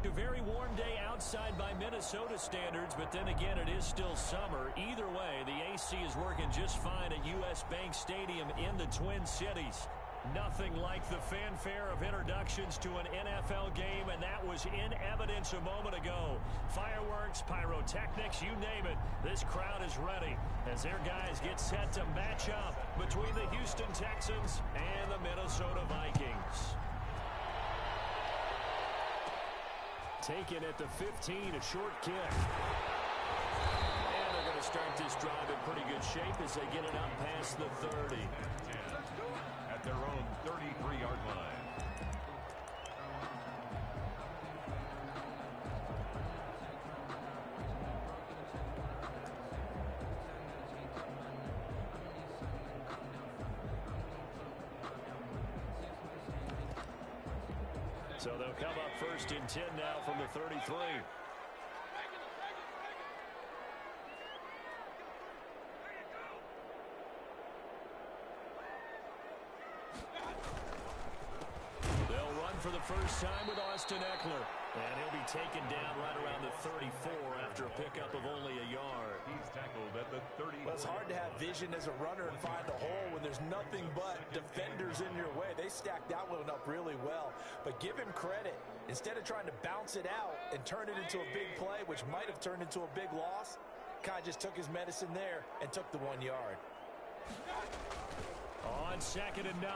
A very warm day outside by Minnesota standards, but then again, it is still summer. Either way, the AC is working just fine at U.S. Bank Stadium in the Twin Cities. Nothing like the fanfare of introductions to an NFL game, and that was in evidence a moment ago. Fireworks, pyrotechnics, you name it. This crowd is ready as their guys get set to match up between the Houston Texans and the Minnesota Vikings. Taken at the 15, a short kick. And they're going to start this drive in pretty good shape as they get it up past the 30. At their own 33-yard line. So they'll come up first and 10 now from the 33. For the first time with Austin Ekeler. And he'll be taken down right around the 34 after a pickup of only a yard. He's tackled at the 30. Well, it's hard to have vision as a runner and find the hole when there's nothing but defenders in your way. They stacked that one up really well. But give him credit. Instead of trying to bounce it out and turn it into a big play, which might have turned into a big loss, Kai just took his medicine there and took the 1 yard. On 2nd and 9,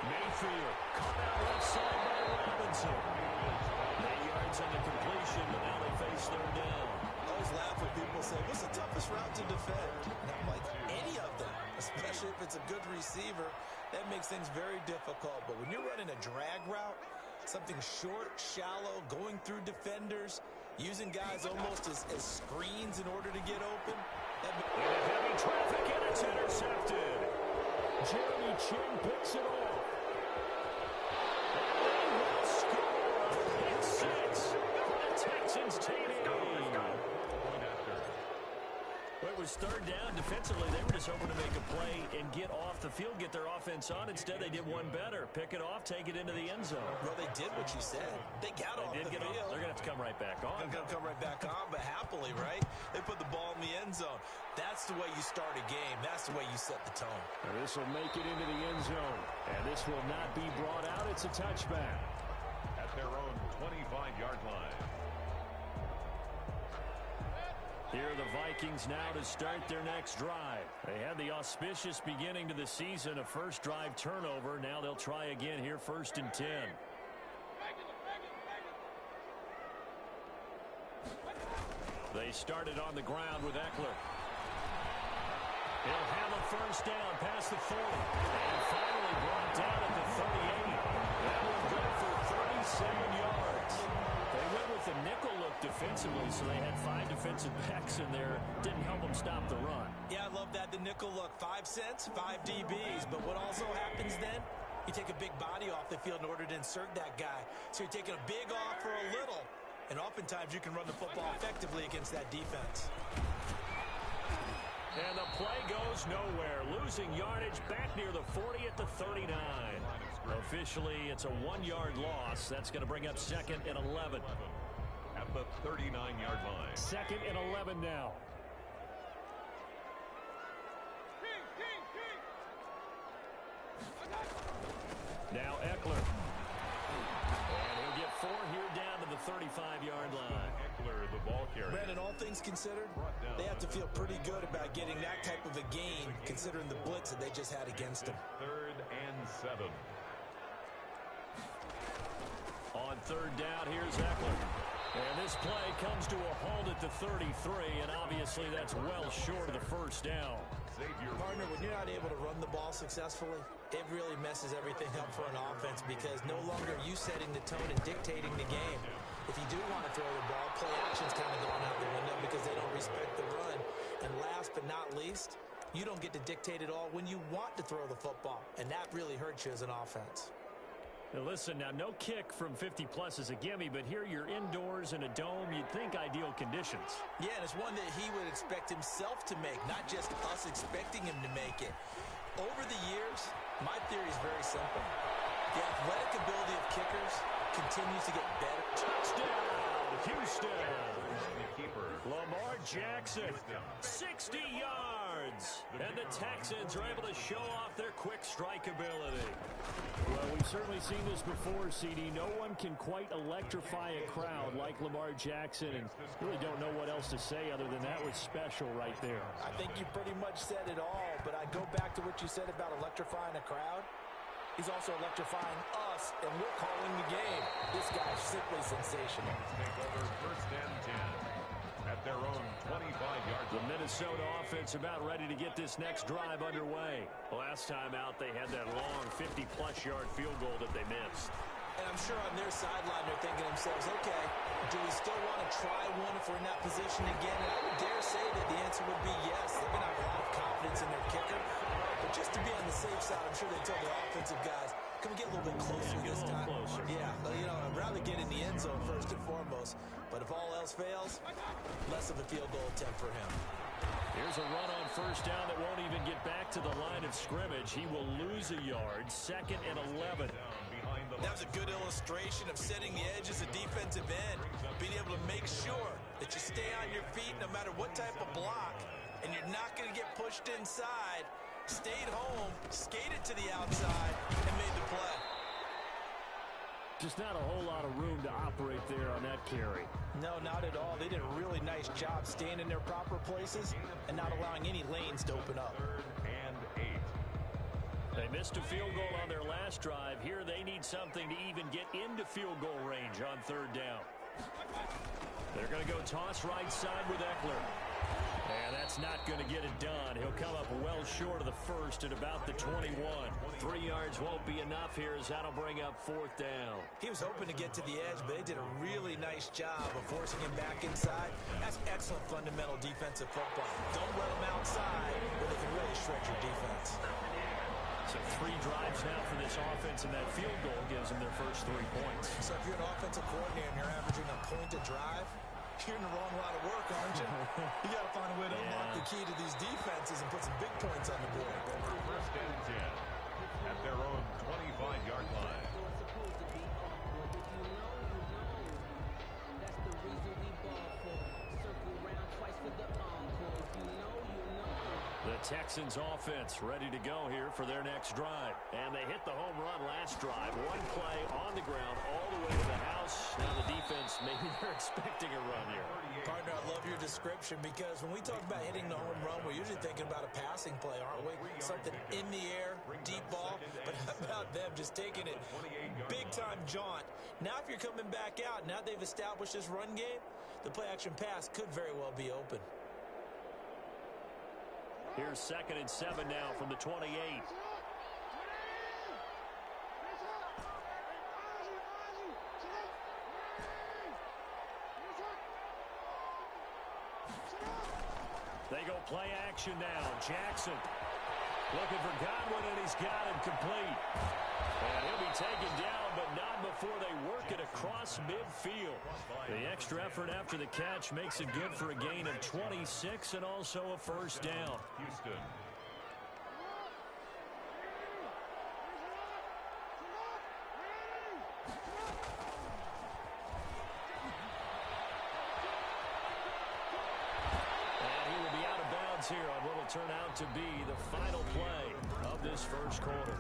Mayfield caught out left side by Robinson. 8 yards on the completion, but now they face 3rd down. I always laugh when people say, what's the toughest route to defend? And I'm like, any of them, especially if it's a good receiver. That makes things very difficult. But when you're running a drag route, something short, shallow, going through defenders, using guys almost as screens in order to get open. Heavy traffic, and it's intercepted. Jeremy Chinn picks it off. And they will score. It's 6 for the Texans team. Well, it was 3rd down. Defensively, they were just hoping to make a play and get off the field, get their offense on. Instead, they did one better. Pick it off, take it into the end zone. Well, they did what you said. They got off the field. They're going to have to come right back on. They're going to come right back on, but happily, right? They put the ball in the end zone. That's the way you start a game. That's the way you set the tone. And this will make it into the end zone. And this will not be brought out. It's a touchback. At their own 25-yard line. Here are the Vikings now to start their next drive. They had the auspicious beginning to the season, a first drive turnover. Now they'll try again here, 1st and 10. They started on the ground with Ekeler. He'll have a first down past the 40. And finally brought down at the 38. That will go for 37 yards. They went with the nickel look defensively, so they had 5 defensive backs in there. Didn't help them stop the run. Yeah, I love that. The nickel look. 5 cents, 5 DBs. But what also happens then? You take a big body off the field in order to insert that guy. So you're taking a big off for a little. And oftentimes you can run the football effectively against that defense. And the play goes nowhere. Losing yardage back near the 40 at the 39. Officially, it's a 1-yard loss. That's going to bring up 2nd and 11. At the 39-yard line. 2nd and 11 now. Now Ekeler. And he'll get 4 here down to the 35-yard line. Ekeler, the ball carrier. Brandon, all things considered, they have to feel pretty good about getting that type of a gain, considering the blitz that they just had against them. 3rd and 7. On 3rd down, here's Ekeler. And this play comes to a halt at the 33, and obviously that's well short of the first down. Partner, when you're not able to run the ball successfully, it really messes everything up for an offense because no longer are you setting the tone and dictating the game. If you do want to throw the ball, play action's kind of gone out the window because they don't respect the run. And last but not least, you don't get to dictate it all when you want to throw the football, and that really hurts you as an offense. Now listen, now no kick from 50-plus is a gimme, but here you're indoors in a dome. You'd think ideal conditions. Yeah, and it's one that he would expect himself to make, not just us expecting him to make it. Over the years, my theory is very simple. The athletic ability of kickers continues to get better. Touchdown! Houston. The keeper. Lamar Jackson, 60 yards. And the Texans are able to show off their quick strike ability. Well, we've certainly seen this before, CD. No one can quite electrify a crowd like Lamar Jackson, and really don't know what else to say other than that was special right there. I think you pretty much said it all, but I go back to what you said about electrifying a crowd. He's also electrifying us, and we're calling the game. This guy's simply sensational. Take over first and 10 at their own 25-yard The Minnesota offense about ready to get this next drive underway. Last time out, they had that long 50-plus yard field goal that they missed. And I'm sure on their sideline they're thinking to themselves, okay, do we still want to try one if we're in that position again? And I would dare say that the answer would be yes. They're going to have a lot of confidence in their kicker. But just to be on the safe side, I'm sure they told their offensive guys, can we get a little bit closer this time? Closer. Yeah, you know, I'd rather get in the end zone first and foremost. But if all else fails, less of a field goal attempt for him. Here's a run on first down that won't even get back to the line of scrimmage. He will lose a yard, 2nd and 11. That was a good illustration of setting the edge as a defensive end, being able to make sure that you stay on your feet no matter what type of block, and you're not going to get pushed inside. Stayed home, skated to the outside, and made the play. Just not a whole lot of room to operate there on that carry. No, not at all. They did a really nice job staying in their proper places and not allowing any lanes to open up. 3rd and 8. They missed a field goal on their last drive. Here they need something to even get into field goal range on 3rd down. They're going to go toss right side with Eckler. And that's not going to get it done. He'll come up well short of the first at about the 21. 3 yards won't be enough here as that'll bring up 4th down. He was hoping to get to the edge, but they did a really nice job of forcing him back inside. That's excellent fundamental defensive football. Don't let him outside where they can really shred your defense. So 3 drives now for this offense, and that field goal gives them their first 3 points. So if you're an offensive coordinator and you're averaging a point a drive, you're in the wrong line of work, aren't you? You got to find a way to unlock the key to these defenses and put some big points on the board. First and 10 at their own 25-yard line. The Texans offense ready to go here for their next drive. And they hit the home run last drive. 1 play on the ground all the way to the house. Now the defense, maybe they're expecting a run here. Partner, I love your description because when we talk about hitting the home run, we're usually thinking about a passing play, aren't we? Something in the air, deep ball. But how about them just taking it big-time jaunt? Now if you're coming back out, now they've established this run game, the play-action pass could very well be open. Here's 2nd and 7 now from the 28. They go play action now. Jackson looking for Godwin, and he's got him complete. And he'll be taken down, but not before they work it across midfield. The extra effort after the catch makes it good for a gain of 26 and also a first down. Houston. Here on what will turn out to be the final play of this first quarter.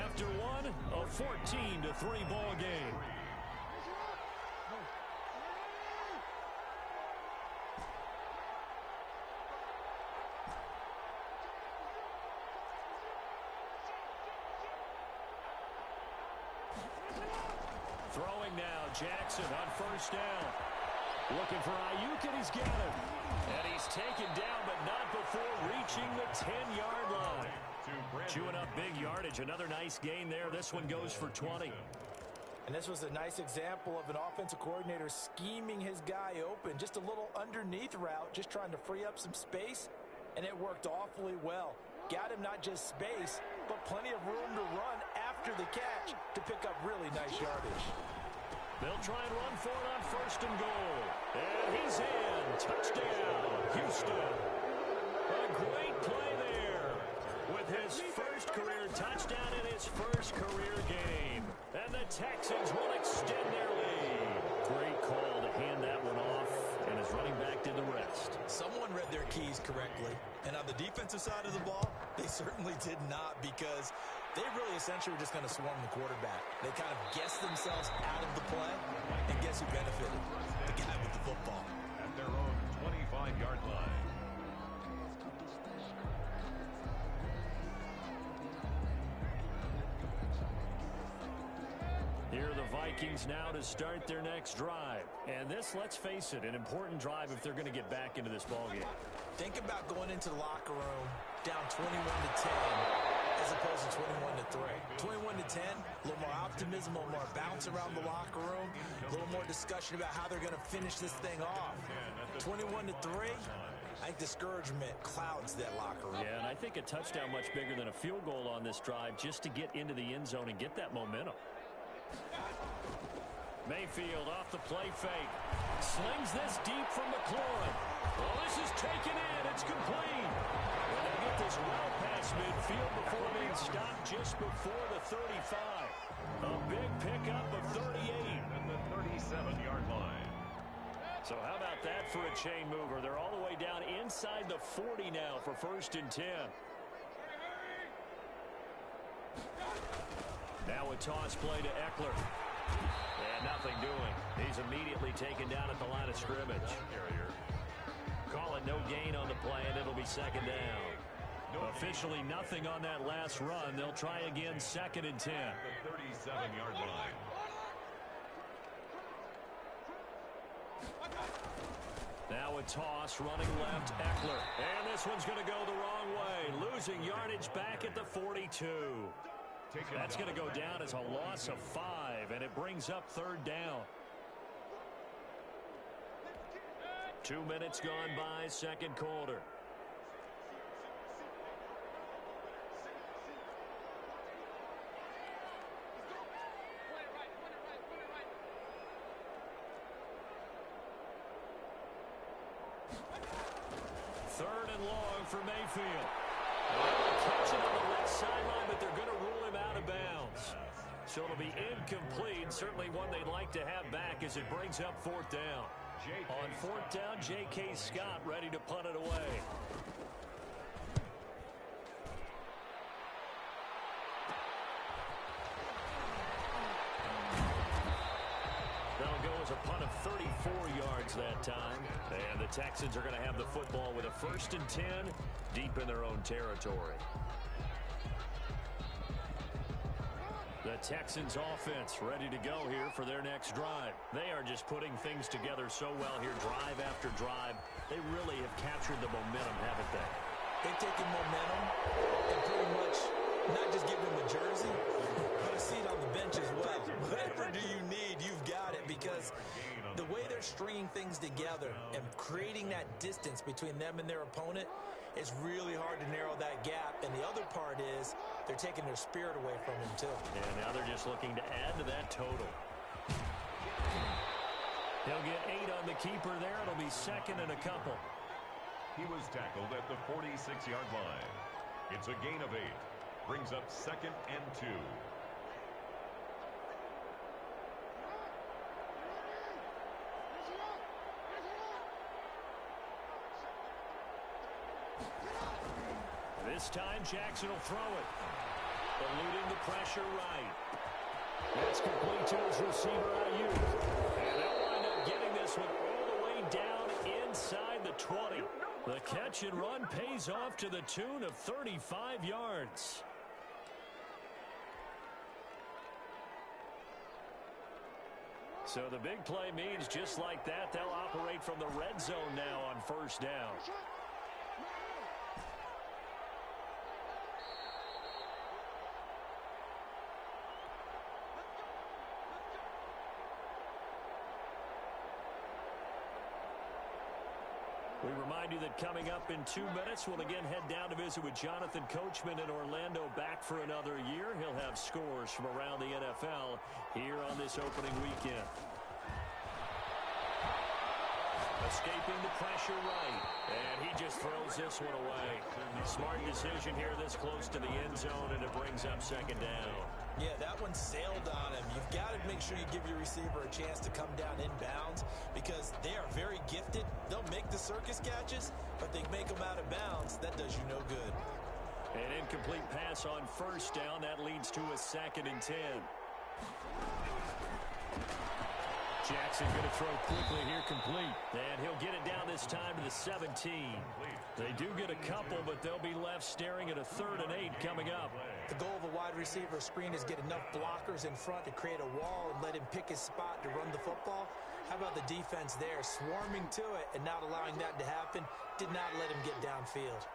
After one, a 14-3 ball game. Throwing now, Jackson on first down. Looking for Ayuk, and he's got him. And he's taken down, but not before reaching the 10-yard line. Chewing up big yardage. Another nice gain there. This one goes for 20. And this was a nice example of an offensive coordinator scheming his guy open. Just a little underneath route, just trying to free up some space, and it worked awfully well. Got him not just space, but plenty of room to run after the catch to pick up really nice yardage. They'll try and run for it on first and goal. And he's in. Touchdown, Houston. A great play there with his first career touchdown in his first career game. And the Texans will extend their lead. Great call to hand that one keys correctly. And on the defensive side of the ball, they certainly did not, because they really essentially were just going to swarm the quarterback. They kind of guessed themselves out of the play, and guess who benefited? The guy with the football. At their own 25-yard line. Here are the Vikings now to start their next drive. And this, let's face it, an important drive if they're going to get back into this ballgame. Think about going into the locker room down 21-10 as opposed to 21-3. 21-10, a little more optimism, a little more bounce around the locker room, a little more discussion about how they're going to finish this thing off. 21-3, I think discouragement clouds that locker room. Yeah, and I think a touchdown much bigger than a field goal on this drive just to get into the end zone and get that momentum. Mayfield off the play fake. Slings this deep from McLaurin. Well, this is taken in. It's complete. And they get this well past midfield before being stopped just before the 35. A big pickup of 38. At the 37-yard line. So how about that for a chain mover? They're all the way down inside the 40 now for 1st and 10. Now a toss play to Eckler. And nothing doing. He's immediately taken down at the line of scrimmage. Call it no gain on the play, and it'll be 2nd down. Officially nothing on that last run. They'll try again 2nd and 10. The 37-yard line. Now a toss running left, Eckler. And this one's going to go the wrong way. Losing yardage back at the 42. That's going to go down as a loss of 5, and it brings up 3rd down. 2 minutes gone by, 2nd quarter. Third and long for Mayfield. Catch it on the left sideline, but they're going to rule him out of bounds. So it'll be incomplete. Certainly one they'd like to have back as it brings up 4th down. On 4th down, J.K. Scott ready to punt it away. That'll go as a punt of 34 yards that time. And the Texans are going to have the football with a 1st and 10 deep in their own territory. The Texans offense ready to go here for their next drive. They are just putting things together so well here, drive after drive. They really have captured the momentum, haven't they? They've taken momentum and pretty much not just give them a jersey, but a seat on the bench as well. Whatever do you need, you've got it, because the way they're stringing things together and creating that distance between them and their opponent, it's really hard to narrow that gap. And the other part is they're taking their spirit away from them, too. And now they're just looking to add to that total. He'll get 8 on the keeper there. It'll be 2nd and a couple. He was tackled at the 46-yard line. It's a gain of 8. Brings up 2nd and 2. This time, Jackson will throw it. Eluding the pressure right. That's complete to his receiver, Ayuk. And they'll wind up getting this one all the way down inside the 20. The catch and run pays off to the tune of 35 yards. So the big play means just like that, they'll operate from the red zone now on 1st down. We remind you that coming up in 2 minutes, we'll again head down to visit with Jonathan Coachman in Orlando, back for another year. He'll have scores from around the NFL here on this opening weekend. Escaping the pressure right, and he just throws this one away. Smart decision here this close to the end zone, and it brings up 2nd down. Yeah, that one sailed on him. You've got to make sure you give your receiver a chance to come down inbounds because they are very gifted. They'll make the circus catches, but they make them out of bounds. That does you no good. An incomplete pass on first down. That leads to a 2nd and 10. Jackson going to throw quickly here, complete. And he'll get it down this time to the 17. They do get a couple, but they'll be left staring at a 3rd and 8 coming up. The goal of a wide receiver screen is get enough blockers in front to create a wall and let him pick his spot to run the football. How about the defense there, swarming to it and not allowing that to happen? Did not let him get downfield.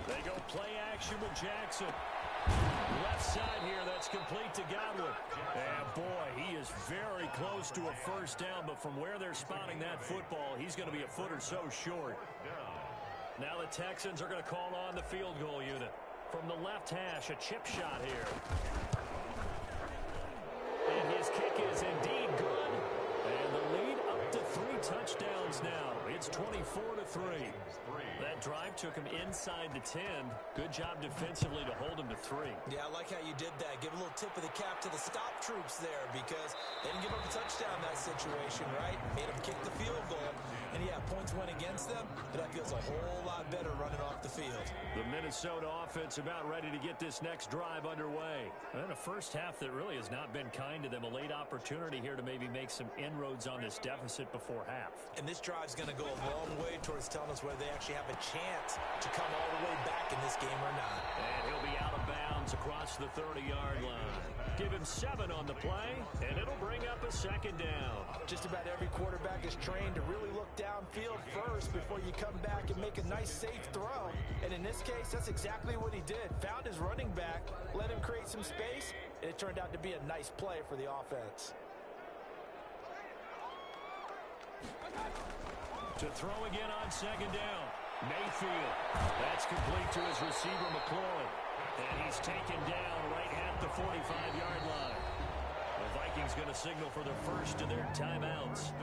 They go play action with Jackson. Left side here, that's complete to Godwin. And boy, he is very close to a first down, but from where they're spotting that football, he's going to be a foot or so short. Now the Texans are going to call on the field goal unit. From the left hash, a chip shot here. And his kick is indeed good. And the lead up to 3 touchdowns now. It's 24-3. That drive took him inside the 10. Good job defensively to hold him to 3. Yeah, I like how you did that. Give a little tip of the cap to the stop troops there because they didn't give up a touchdown in that situation, right? Made them kick the field goal. And yeah, points went against them, but that feels a whole lot better running off the field. The Minnesota offense about ready to get this next drive underway. And a first half that really has not been kind to them. A late opportunity here to maybe make some inroads on this deficit before half. And this drive's going to go a long way towards telling us whether they actually have a chance to come all the way back in this game or not. And he'll be out of bounds across the 30-yard line. Give him 7 on the play, and it'll bring up a 2nd down. Just about every quarterback is trained to really look downfield first before you come back and make a nice, safe throw. And in this case, that's exactly what he did. Found his running back, let him create some space, and it turned out to be a nice play for the offense. To throw again on 2nd down. Mayfield. That's complete to his receiver, McLaurin. And he's taken down right at the 45-yard line. The Vikings going to signal for the first of their timeouts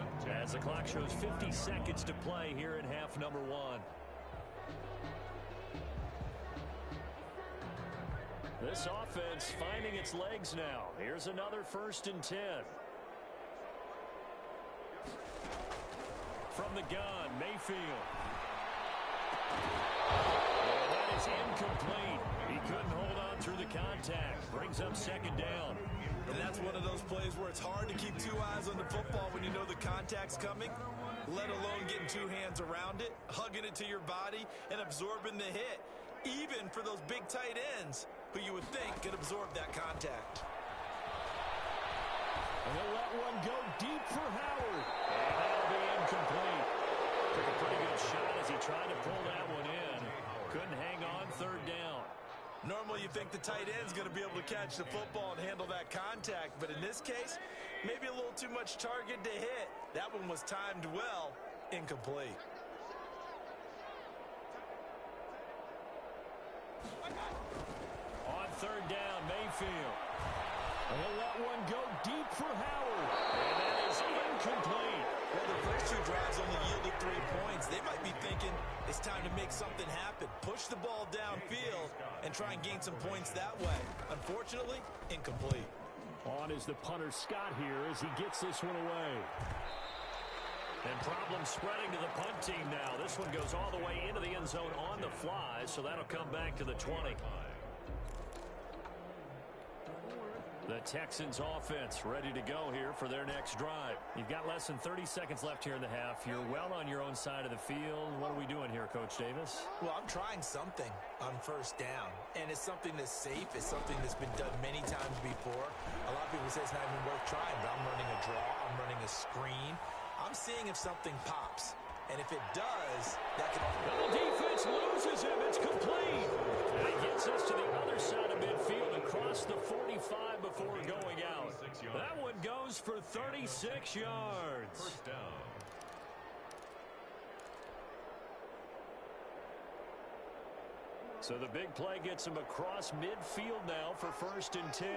as the clock shows 50 seconds to play here in half number 1. This offense finding its legs now. Here's another 1st and 10. From the gun, Mayfield. And that is incomplete. He couldn't hold on through the contact. Brings up 2nd down. And that's one of those plays where it's hard to keep 2 eyes on the football when you know the contact's coming, let alone getting 2 hands around it, hugging it to your body, and absorbing the hit, even for those big tight ends who you would think could absorb that contact. And they'll let one go deep for Howard. And that'll be incomplete. Took a pretty good shot as he tried to pull that one in. Couldn't hang on 3rd down. Normally you think the tight end's going to be able to catch the football and handle that contact, but in this case, maybe a little too much target to hit. That one was timed well, incomplete. On 3rd down, Mayfield. And they'll let one go deep for Howard. And that is incomplete. Well, the first 2 drives only yielded 3 points. They might be thinking it's time to make something happen. Push the ball downfield and try and gain some points that way. Unfortunately, incomplete. On is the punter Scott here as he gets this one away. And problems spreading to the punt team now. This one goes all the way into the end zone on the fly, so that'll come back to the 20. The Texans offense ready to go here for their next drive. You've got less than 30 seconds left here in the half. You're well on your own side of the field. What are we doing here, Coach Davis? Well, I'm trying something on 1st down, and it's something that's safe. It's something that's been done many times before. A lot of people say it's not even worth trying, but I'm running a draw. I'm running a screen. I'm seeing if something pops. And if it does, that could... The defense loses him. It's complete. And it gets us to the other side of midfield across the 45 before going out. That one goes for 36 yards. First down. So the big play gets him across midfield now for 1st and 10.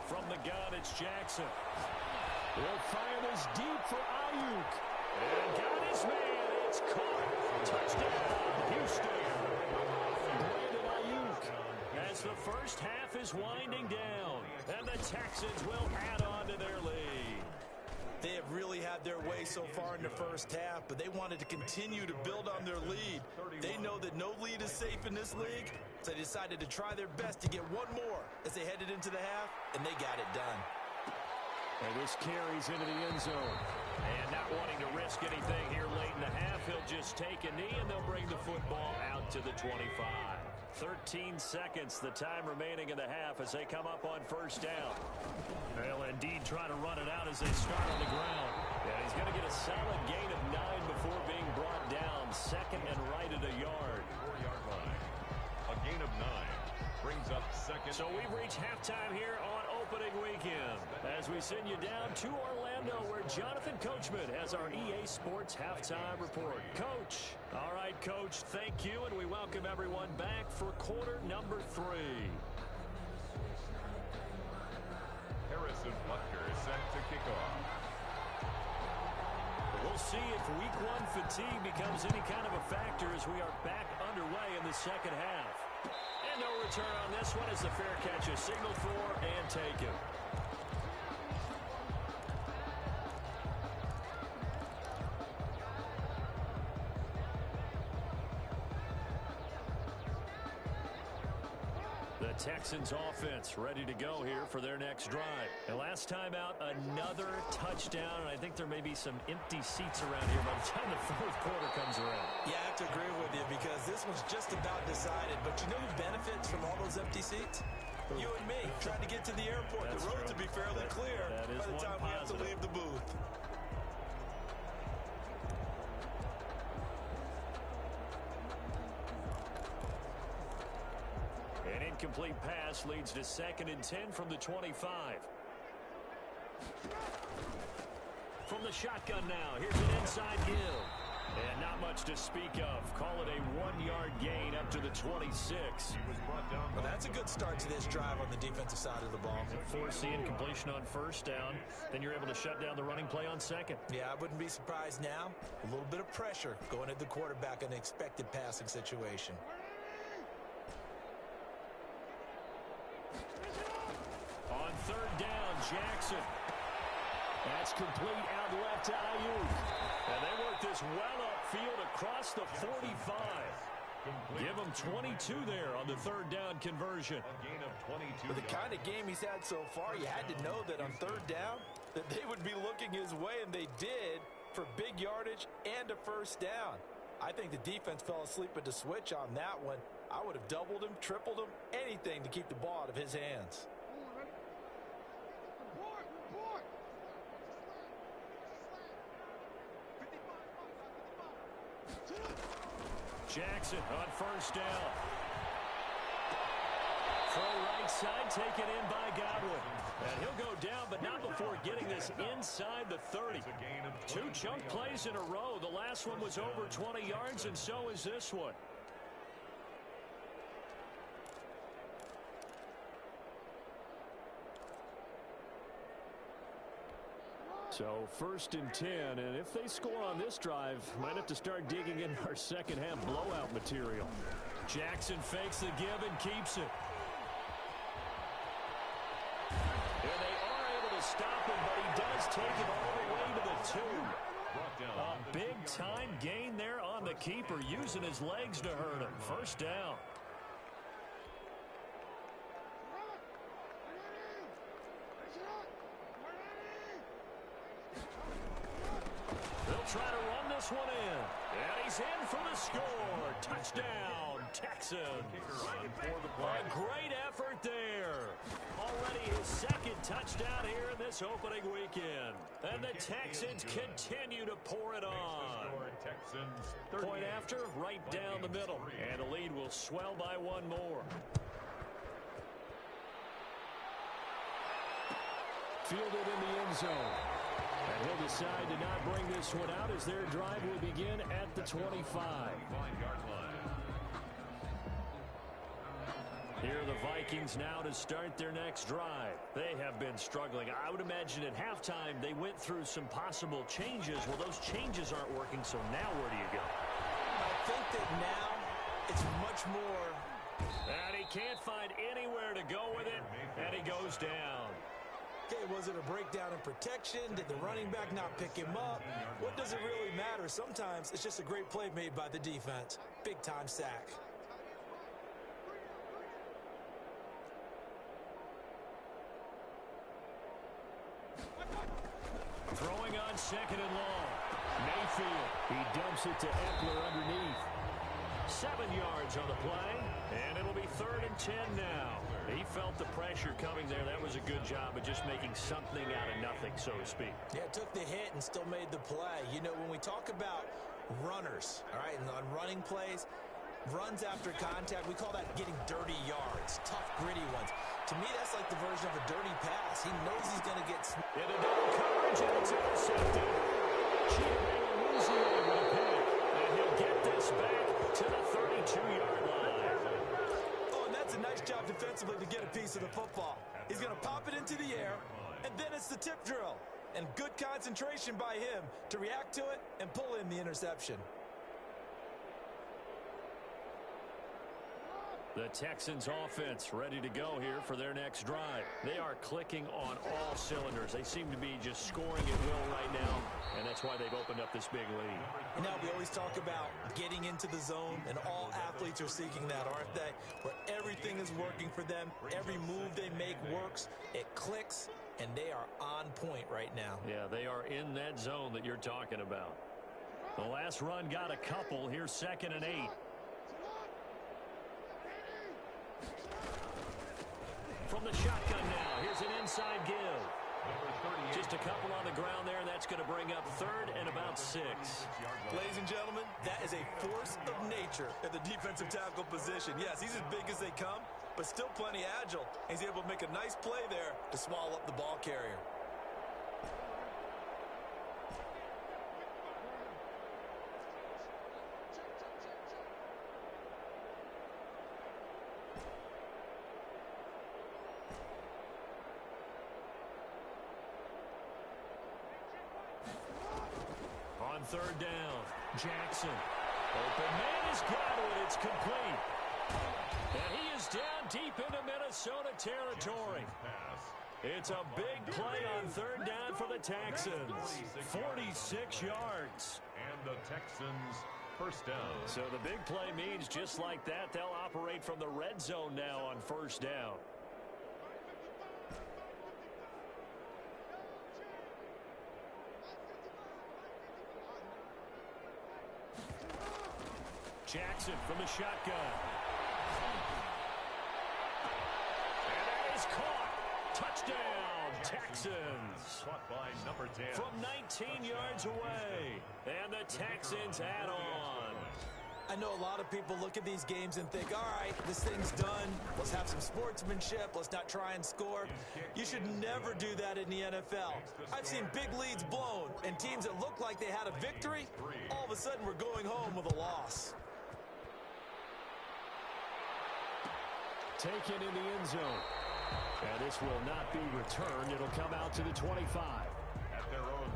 From the gun, it's Jackson. He'll fire this deep for Ayuk. And got his man. It's caught. Touchdown, Houston. Brandon Ayuk as the first half is winding down. And the Texans will add on to their lead. They have really had their way so far in the first half, but they wanted to continue to build on their lead. They know that no lead is safe in this league, so they decided to try their best to get one more as they headed into the half, and they got it done. And this carries into the end zone. And not wanting to risk anything here late in the half, he'll just take a knee, and they'll bring the football out to the 25. 13 seconds, the time remaining in the half as they come up on first down. They'll indeed try to run it out as they start on the ground. And he's going to get a solid gain of 9 before being brought down. Second and right at a yard. 4-yard line. A gain of 9 brings up second. So we've reached halftime here on opening weekend as we send you down to Orlando where Jonathan Coachman has our EA Sports halftime report. Coach. All right, Coach, thank you, and we welcome everyone back for quarter number 3. Harrison Butker is set to kick off. We'll see if week 1 fatigue becomes any kind of a factor as we are back underway in the second half. And no return on this one as the fair catch is signaled for and taken. The Texans offense ready to go here for their next drive. And last time out, another touchdown. And I think there may be some empty seats around here by the time the fourth quarter comes around. Yeah, I have to agree with you because this one's just about decided. But you know who benefits from all those empty seats? You and me, trying to get to the airport. That's the roads true. will be fairly clear that is by the time we have to leave the booth. An incomplete pass leads to 2nd and 10 from the 25. From the shotgun now, here's an inside give. And not much to speak of. Call it a 1-yard gain up to the 26. Well, that's a good start to this drive on the defensive side of the ball. Force the incompletion on first down. Then you're able to shut down the running play on second. Yeah, I wouldn't be surprised now. A little bit of pressure going at the quarterback in an expected passing situation. On third down, Jackson. That's complete out left to Ayuk. And they work this well upfield across the 45. Give him 22 there on the third down conversion. A gain of 22. With the kind of game he's had so far, you had to know that on third down that they would be looking his way, and they did for big yardage and a first down. I think the defense fell asleep at the switch on that one. I would have doubled him, tripled him, anything to keep the ball out of his hands. Jackson on first down. Throw right side, taken in by Godwin. And he'll go down, but not before getting this inside the 30. 2 chunk plays in a row. The last one was over 20 yards, and so is this one. So 1st and 10, and if they score on this drive, might have to start digging in our second half blowout material. Jackson fakes the give and keeps it. And they are able to stop him, but he does take it all the way to the 2. A big-time gain there on the keeper, using his legs to hurt him. First down. They'll try to run this one in. And he's in for the score. Touchdown, Texans. A great effort there. Already his 2nd touchdown here in this opening weekend. And the Texans continue to pour it on. Point after, right down the middle. And the lead will swell by 1 more. Fielded in the end zone. And he'll decide to not bring this one out as their drive will begin at the 25. Here are the Vikings now to start their next drive. They have been struggling. I would imagine at halftime they went through some possible changes. Well, those changes aren't working, so now where do you go? I think that now it's much more. And he can't find anywhere to go with it, and he goes down. Okay, was it a breakdown in protection? Did the running back not pick him up? What does it really matter? Sometimes it's just a great play made by the defense. Big-time sack. Throwing on second and long. Mayfield. He dumps it to Eckler underneath. 7 yards on the play, and it'll be 3rd and 10 now. He felt the pressure coming there. That was a good job of just making something out of nothing, so to speak. Yeah, took the hit and still made the play. You know, when we talk about runners, all right, and on running plays, runs after contact, we call that getting dirty yards, tough, gritty ones. To me, that's like the version of a dirty pass. He knows he's going to get... In a double coverage, and it's intercepted. Chiaverini losing over the pick, and he'll get this back to the 32-yard line. Oh, and that's a nice job defensively to get a piece of the football. He's going to pop it into the air, and then it's the tip drill. And good concentration by him to react to it and pull in the interception. The Texans offense ready to go here for their next drive. They are clicking on all cylinders. They seem to be just scoring at will right now, and that's why they've opened up this big lead. You know, we always talk about getting into the zone, and all athletes are seeking that, aren't they? Where everything is working for them, every move they make works, it clicks, and they are on point right now. Yeah, they are in that zone that you're talking about. The last run got a couple. Here's 2nd and 8. From the shotgun now, here's an inside give. Just a couple on the ground there, and that's going to bring up 3rd and about 6. Ladies and gentlemen, that is a force of nature at the defensive tackle position. Yes, he's as big as they come, but still plenty agile. He's able to make a nice play there to swallow up the ball carrier. On 3rd down, Jackson. Open man is got it. It's complete. And he is down deep into Minnesota territory. It's a big play on 3rd down for the Texans. 46 yards. And the Texans first down. So the big play means just like that, they'll operate from the red zone now on 1st down. Jackson from the shotgun. And that is caught. Touchdown, Texans. Caught by number 10. From 19 yards away. And the Texans add on. I know a lot of people look at these games and think, all right, this thing's done. Let's have some sportsmanship. Let's not try and score. You should never do that in the NFL. I've seen big leads blown, and teams that looked like they had a victory, all of a sudden we're going home with a loss. Taken in the end zone. And this will not be returned. It'll come out to the 25. At their own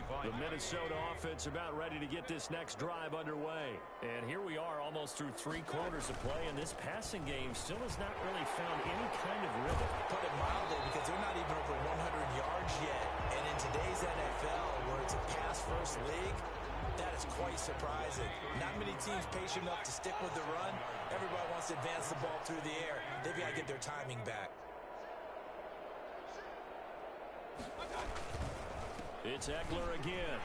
25. The Minnesota offense about ready to get this next drive underway. And here we are almost through 3 quarters of play, and this passing game still has not really found any kind of rhythm. Put it mildly, because they're not even over 100 yards yet. And in today's NFL, where it's a pass-first league, that is quite surprising. Not many teams patient enough to stick with the run. Everybody wants to advance the ball through the air. They've got to get their timing back. It's Eckler again.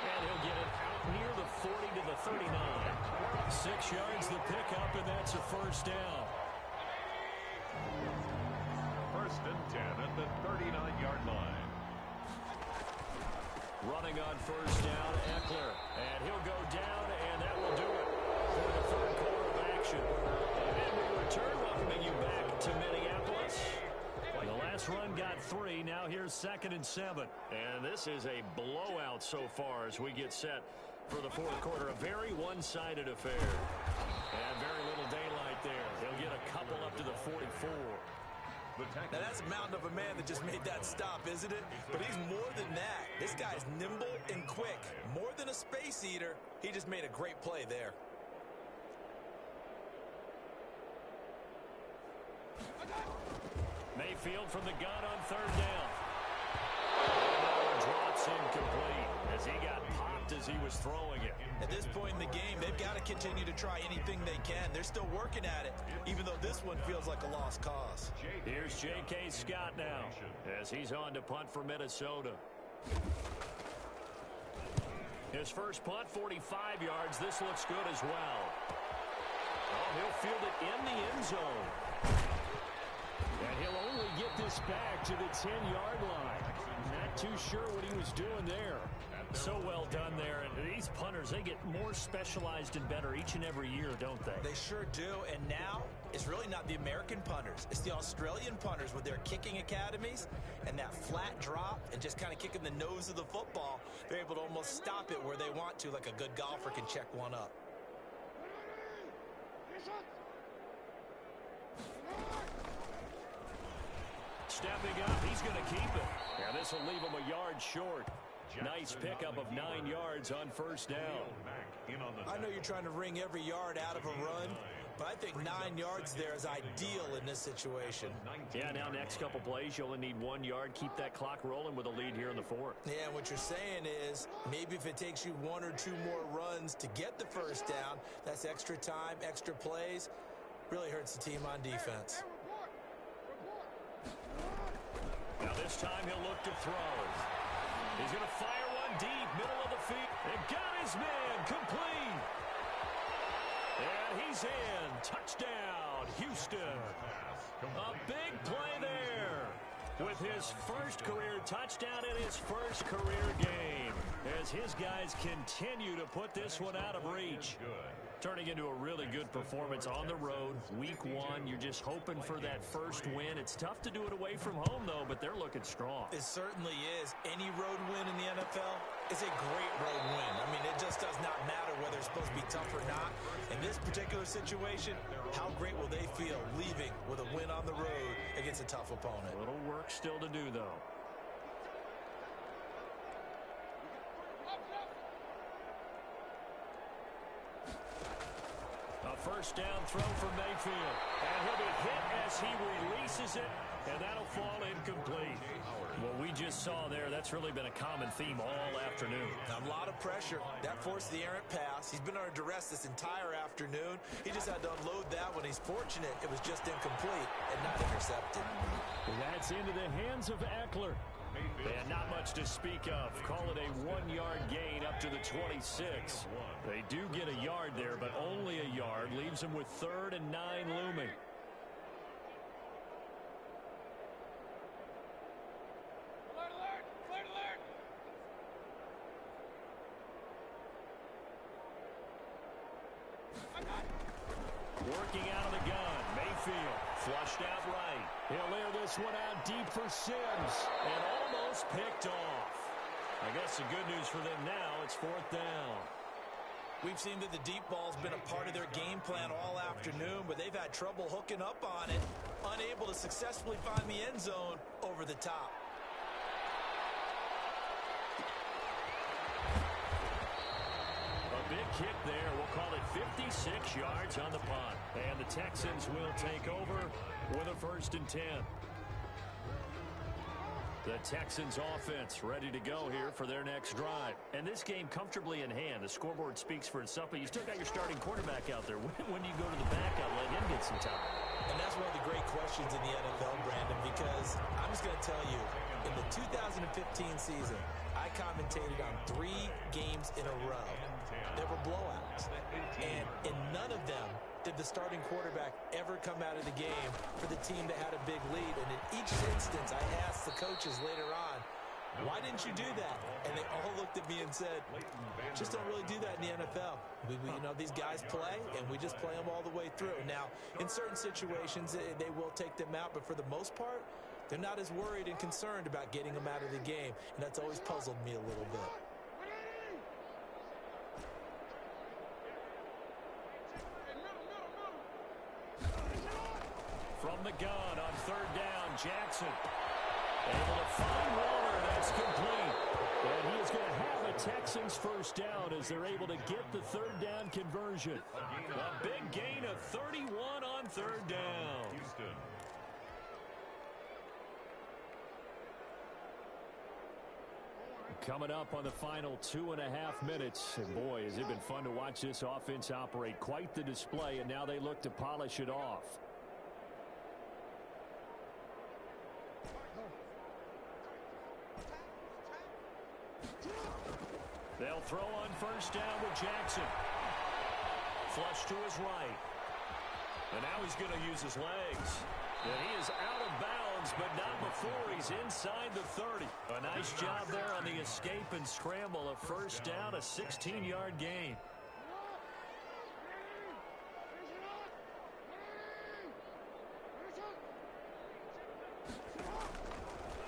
And he'll get it out near the 40 to the 39. 6 yards the pickup, and that's a 1st down. 1st and 10 at the 39-yard line. Running on 1st down, Eckler. And he'll go down, and that will do it for the 3rd quarter of action. And we return, welcoming you back to Minneapolis. The last run got 3. Now here's 2nd and 7. And this is a blowout so far as we get set for the 4th quarter. A very one-sided affair. And very little daylight there. They'll get a couple up to the 44. Now, that's a mountain of a man that just made that stop, isn't it? But he's more than that. This guy's nimble and quick. More than a space eater, he just made a great play there. Mayfield from the gun on third down. Drops incomplete as he got popped as he was throwing it. At this point in the game, they've got to continue to try anything they can. They're still working at it, even though this one feels like a lost cause. Here's J.K. Scott now as he's on to punt for Minnesota. His first punt, 45 yards. This looks good as well. Oh, he'll field it in the end zone. And he'll only get this back to the 10-yard line. Not too sure what he was doing there. So well done there. And these punters, they get more specialized and better each and every year, don't they? They sure do. And now, it's really not the American punters. It's the Australian punters with their kicking academies and that flat drop and just kind of kicking the nose of the football. They're able to almost stop it where they want to, like a good golfer can check one up. Stepping up, he's going to keep it. Yeah, this will leave him a yard short. Nice pickup of 9 yards on first down. I know you're trying to wring every yard out of a run, but I think 9 yards there is ideal in this situation. Yeah, now next couple plays, you only need 1 yard. Keep that clock rolling with a lead here in the fourth. Yeah, and what you're saying is maybe if it takes you 1 or 2 more runs to get the first down, that's extra time, extra plays. Really hurts the team on defense. Now this time he'll look to throw. He's going to fire one deep, middle of the field. And got his man complete. And he's in. Touchdown, Houston. A big play there with his first career touchdown in his first career game as his guys continue to put this one out of reach. Turning into a really good performance on the road. Week 1, you're just hoping for that first win. It's tough to do it away from home, though, but they're looking strong. It certainly is. Any road win in the NFL is a great road win. I mean, it just does not matter whether it's supposed to be tough or not. In this particular situation, how great will they feel leaving with a win on the road against a tough opponent? A little work still to do, though. First down throw for Mayfield. And he'll be hit as he releases it, and that'll fall incomplete. What we just saw there, that's really been a common theme all afternoon. A lot of pressure. That forced the errant pass. He's been under duress this entire afternoon. He just had to unload that one. He's fortunate it was just incomplete and not intercepted. That's into the hands of Eckler. And not much to speak of. Call it a 1-yard gain up to the 26. They do get a yard there, but only a yard. Leaves them with 3rd and 9 looming. Working out of the gun. Mayfield flushed out right. He'll air this one out deep for Sims. And almost picked off. I guess the good news for them now, it's 4th down. We've seen that the deep ball's been a part of their game plan all afternoon, but they've had trouble hooking up on it. Unable to successfully find the end zone over the top. Big kick there. We'll call it 56 yards on the punt. And the Texans will take over with a 1st and 10. The Texans offense ready to go here for their next drive. And this game comfortably in hand. The scoreboard speaks for itself, but you still got your starting quarterback out there. When do you go to the backup, let him get some time? And that's one of the great questions in the NFL, Brandon, because I'm just going to tell you, in the 2015 season, I commentated on 3 games in a row. There were blowouts, and in none of them did the starting quarterback ever come out of the game for the team that had a big lead. And in each instance, I asked the coaches later on, why didn't you do that? And they all looked at me and said, just don't really do that in the NFL. You know, these guys play, and we just play them all the way through. Now, in certain situations, they will take them out, but for the most part, they're not as worried and concerned about getting them out of the game, and that's always puzzled me a little bit. From the gun on third down. Jackson able to find Waller. That's complete. And he is going to have a Texans first down as they're able to get the third down conversion. A big gain of 31 on third down. Houston. Coming up on the final 2.5 minutes. And boy, has it been fun to watch this offense operate. Quite the display, and now they look to polish it off. They'll throw on first down with Jackson. Flush to his right. And now he's going to use his legs. And he is out of bounds, but not before he's inside the 30. A nice job there on the escape and scramble. A first down, a 16-yard gain.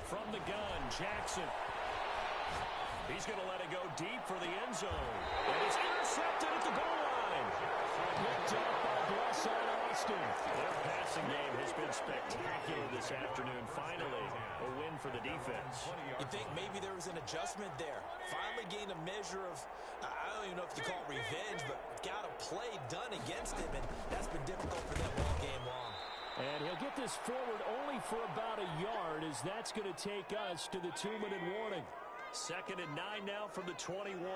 From the gun, Jackson. He's going to let it go deep for the end zone. And it's intercepted at the goal line. Picked up by Blessuan Austin. Their passing game has been spectacular this afternoon. Finally, a win for the defense. You think maybe there was an adjustment there. Finally gained a measure of, I don't even know if you call it revenge, but got a play done against him, and that's been difficult for them all game long. And he'll get this forward only for about a yard, as that's going to take us to the 2-minute warning. 2nd and 9 now from the 21.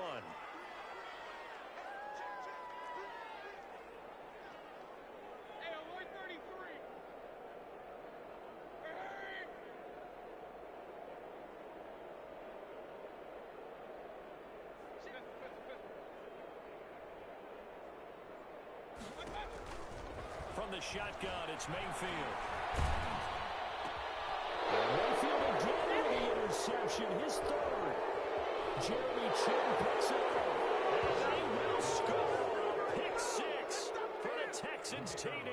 From the shotgun, it's Mayfield. Mayfield again with the interception, his third. Jeremy Chinn picks it up. And they will score. Pick 6 for the Texans TD.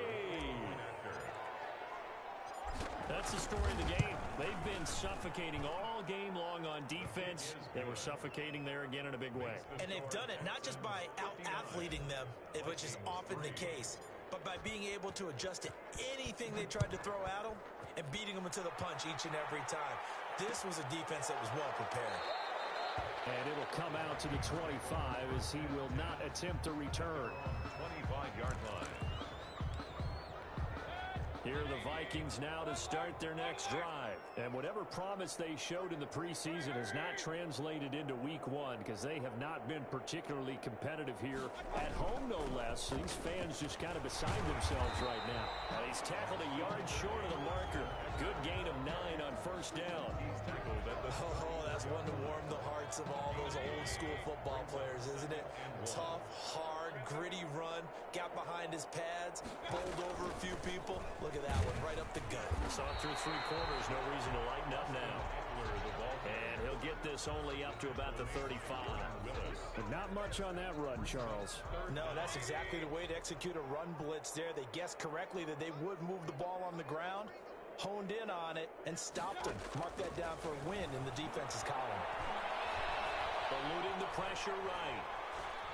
That's the story of the game. They've been suffocating all game long on defense. They were suffocating there again in a big way. And they've done it not just by out-athleting them, which is often the case, but by being able to adjust to anything they tried to throw at them and beating them into the punch each and every time. This was a defense that was well prepared. And it'll come out to the 25 as he will not attempt to return. 25-yard line. Here are the Vikings now to start their next drive. And whatever promise they showed in the preseason has not translated into week 1 because they have not been particularly competitive here at home, no less. These fans just kind of beside themselves right now. And he's tackled a yard short of the marker. Good gain of 9 on first down. He's tackled at the Oh, that's one to warm the hearts of all those old-school football players, isn't it? Tough, hard, gritty run, got behind his pads, bowled over a few people. Look at that one, right up the gut. Saw it through 3 quarters, no reason to lighten up now. And he'll get this only up to about the 35. But not much on that run, Charles. No, that's exactly the way to execute a run blitz there. They guessed correctly that they would move the ball on the ground, honed in on it, and stopped him. Mark that down for a win in the defense's column. Eluding the pressure right.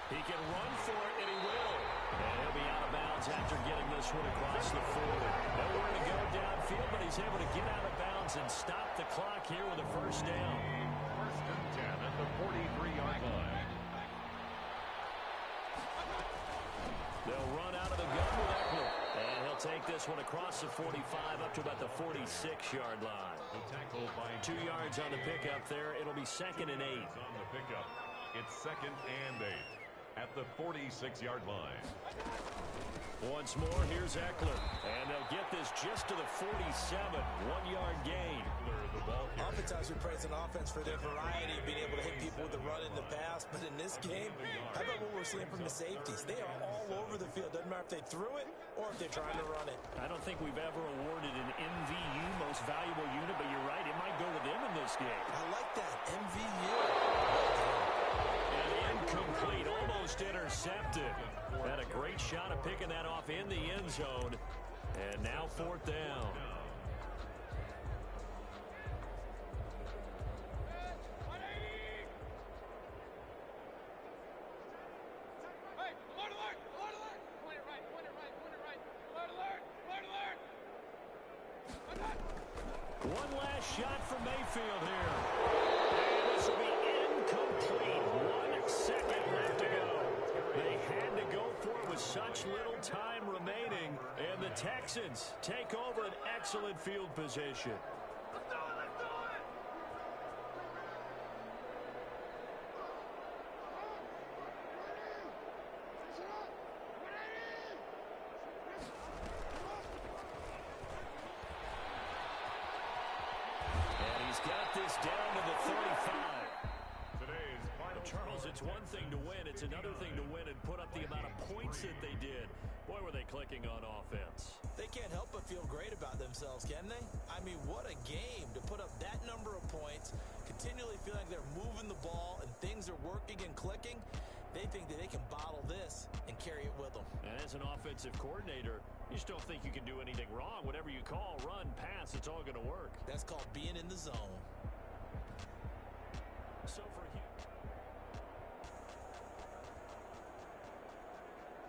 He can run for it, and he will. And he'll be out of bounds after getting this one across the 40. Nowhere to go downfield, but he's able to get out of bounds and stop the clock here with a first down. 1st and 10 at the 43-yard line. They'll run out of the gun with Eckler. And he'll take this one across the 45 up to about the 46-yard line. The tackle by 2 yards on the pickup there. It'll be 2nd and 8. on the pickup. It's 2nd and 8 at the 46-yard line. Once more, here's Eckler. And they'll get this just to the 47. 1-yard gain. The ball carrier. Oftentimes we praise an offense for their variety, being able to hit people with the run in the pass. But in this game, how about what we're seeing from the safeties? They are all over the field. Doesn't matter if they threw it or if they're trying to run it. I don't think we've ever awarded an MVU, most valuable unit, but you're right, it might go to them in this game. I like that. MVU. And incomplete, almost intercepted. Had a great shot of picking that off in the end zone. And now 4th down. One last shot for Mayfield here. And this will be incomplete. 1 second left to go. They had to go for it with such little time remaining. And the Texans take over an excellent field position. Got this down to the 35. Charles, it's one thing to win. It's another thing to win and put up the amount of points that they did. Boy, were they clicking on offense. They can't help but feel great about themselves, can they? I mean, what a game to put up that number of points, continually feeling like they're moving the ball and things are working and clicking. They think that they can bottle this and carry it with them. And as an offensive coordinator, you just don't think you can do anything wrong. Whatever you call, run, pass, it's all going to work. That's called being in the zone. So for